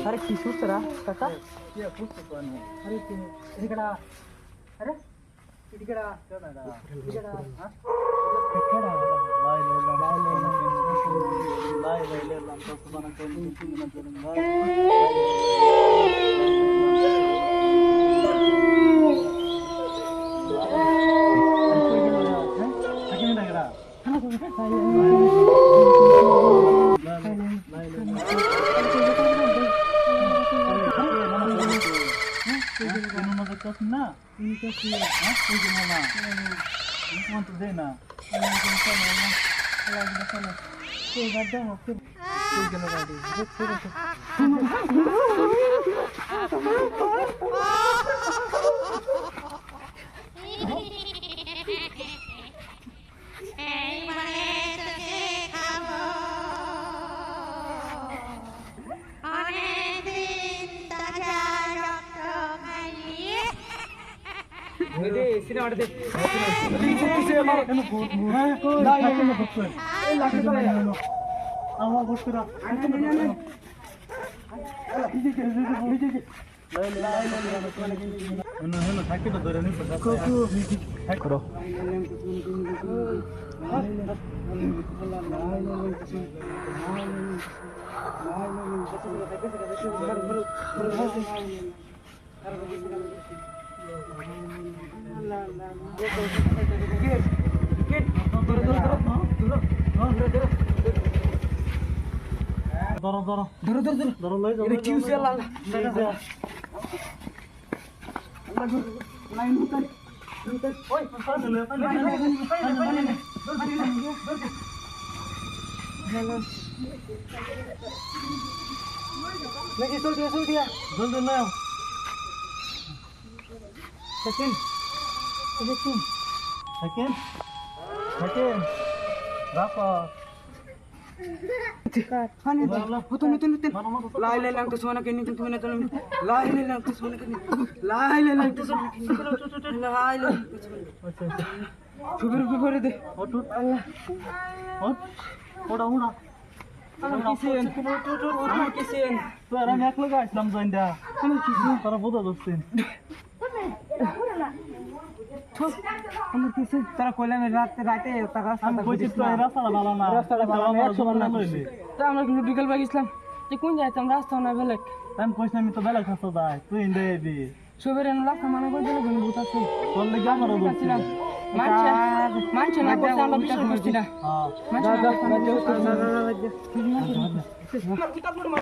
अरे की చూస్తారా కాకా అరే ఇది ఇక్కడ అరే ఇది ఇక్కడ ఇక్కడ ఇక్కడ তারা কইলাম রাতে রাতে তারা আমরা কিন্তু বিকেল বেলা গেছিলাম যে কোন যাইতাম রাস্তা না বেলেক আমি কইছি আমি তো বেলেক রাস্তা যাই তুই ইন্দে দি সবের রাস্তা মানে কই দিল গনি বুঝ আছে তোর লাগি আমারও বলছিলাম মানছে না করতে আমরা বিশ্বাস করছি না হ্যাঁ মানছে না